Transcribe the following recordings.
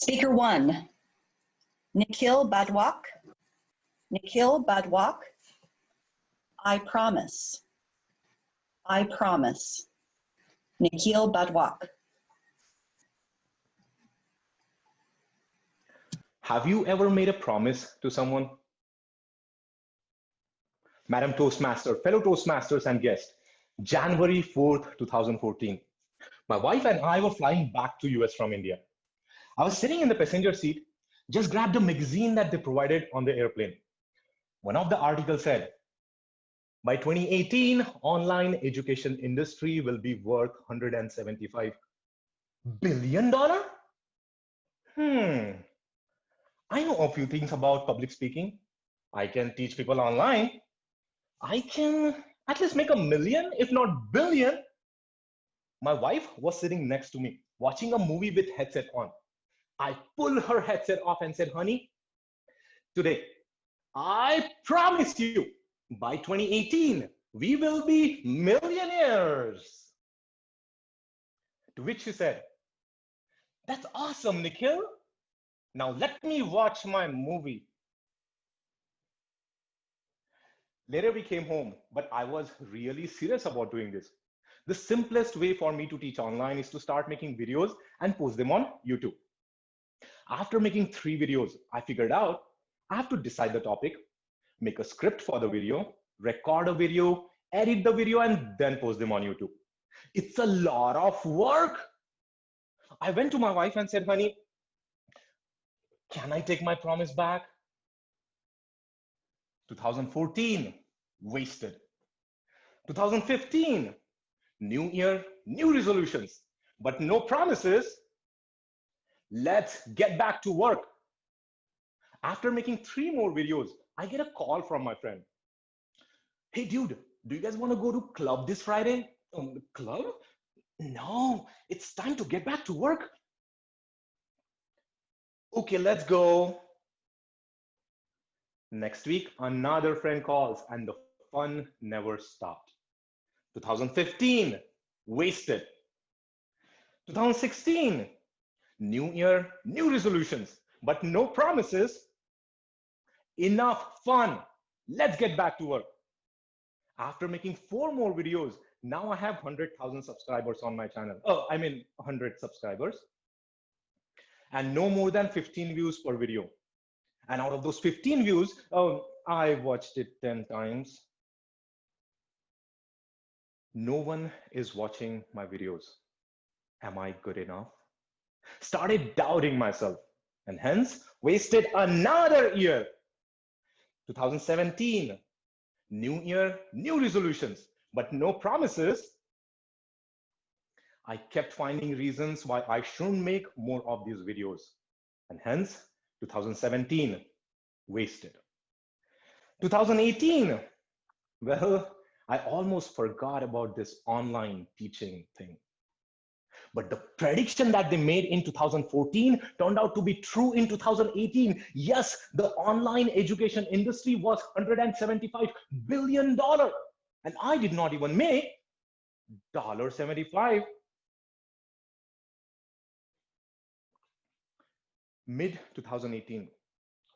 Speaker 1, Nikhil Badwak. Nikhil Badwak, I promise. I promise. Nikhil Badwak. Have you ever made a promise to someone? Madam Toastmaster, fellow Toastmasters and guests, January 4th, 2014. My wife and I were flying back to US from India. I was sitting in the passenger seat, just grabbed a magazine that they provided on the airplane. One of the articles said, by 2018, online education industry will be worth $175 billion? I know a few things about public speaking. I can teach people online. I can at least make $1 million, if not billion. My wife was sitting next to me, watching a movie with headset on. I pulled her headset off and said, honey, today, I promise you, by 2018, we will be millionaires. To which she said, that's awesome, Nikhil. Now let me watch my movie. Later we came home, but I was really serious about doing this. The simplest way for me to teach online is to start making videos and post them on YouTube. After making 3 videos, I figured out I have to decide the topic, make a script for the video, record a video, edit the video, and then post them on YouTube. It's a lot of work. I went to my wife and said, honey, can I take my promise back? 2014, wasted. 2015, new year, new resolutions, but no promises. Let's get back to work. After making 3 more videos, I get a call from my friend. Hey dude, do you guys want to go to club this Friday? Club? No, it's time to get back to work. Okay, let's go. Next week, another friend calls and the fun never stopped. 2015, wasted. 2016, new year, new resolutions, but no promises. Enough fun. Let's get back to work. After making 4 more videos, now I have 100,000 subscribers on my channel. 100 subscribers. And no more than 15 views per video. And out of those 15 views, I watched it 10 times. No one is watching my videos. Am I good enough? Started doubting myself and hence wasted another year. 2017, new year, new resolutions, but no promises. I kept finding reasons why I shouldn't make more of these videos. And hence, 2017, wasted. 2018, well, I almost forgot about this online teaching thing. But the prediction that they made in 2014 turned out to be true in 2018. Yes, the online education industry was $175 billion. And I did not even make $75. Mid 2018,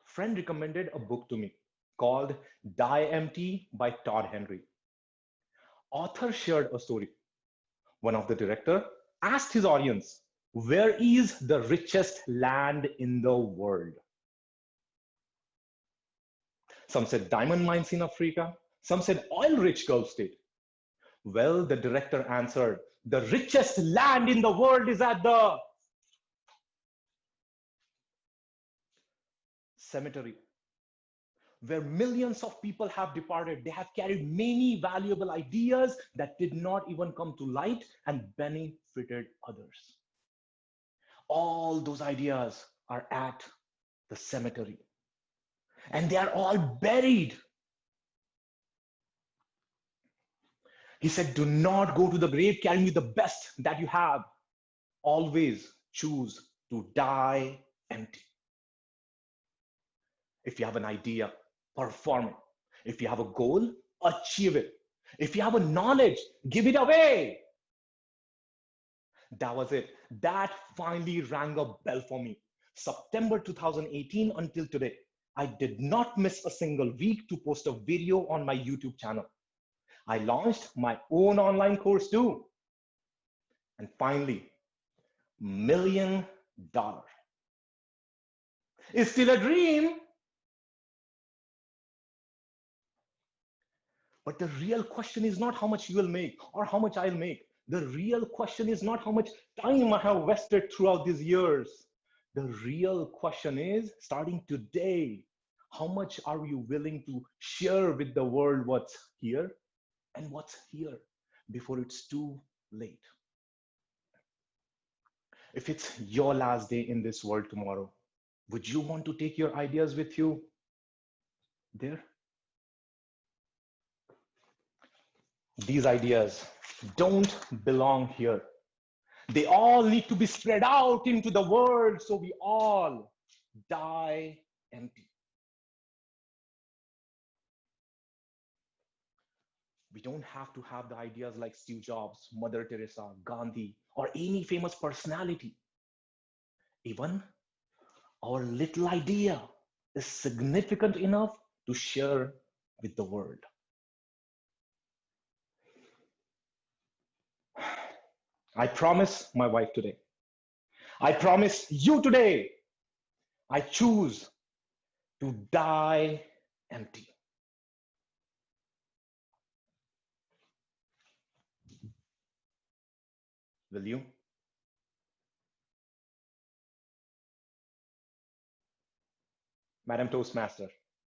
friend recommended a book to me called Die Empty by Todd Henry. Author shared a story. One of the director asked his audience, where is the richest land in the world? Some said diamond mines in Africa. Some said oil-rich Gulf state. Well, the director answered, the richest land in the world is at the cemetery, where millions of people have departed. They have carried many valuable ideas that did not even come to light and benefited others. All those ideas are at the cemetery, and they are all buried. He said, do not go to the grave carrying the best that you have. Always choose to die empty. If you have an idea, perform it. If you have a goal, achieve it. If you have a knowledge, give it away. That was it. That finally rang a bell for me. September 2018 until today, I did not miss a single week to post a video on my YouTube channel. I launched my own online course too. And finally, $1 million. It's still a dream. But the real question is not how much you will make or how much I'll make. The real question is not how much time I have wasted throughout these years. The real question is, starting today, how much are you willing to share with the world what's here and what's here before it's too late? If it's your last day in this world tomorrow, would you want to take your ideas with you there? These ideas don't belong here. They all need to be spread out into the world so we all die empty. We don't have to have the ideas like Steve Jobs, Mother Teresa, Gandhi, or any famous personality. Even our little idea is significant enough to share with the world. I promise my wife today. I promise you today. I choose to die empty. Will you? Madam Toastmaster,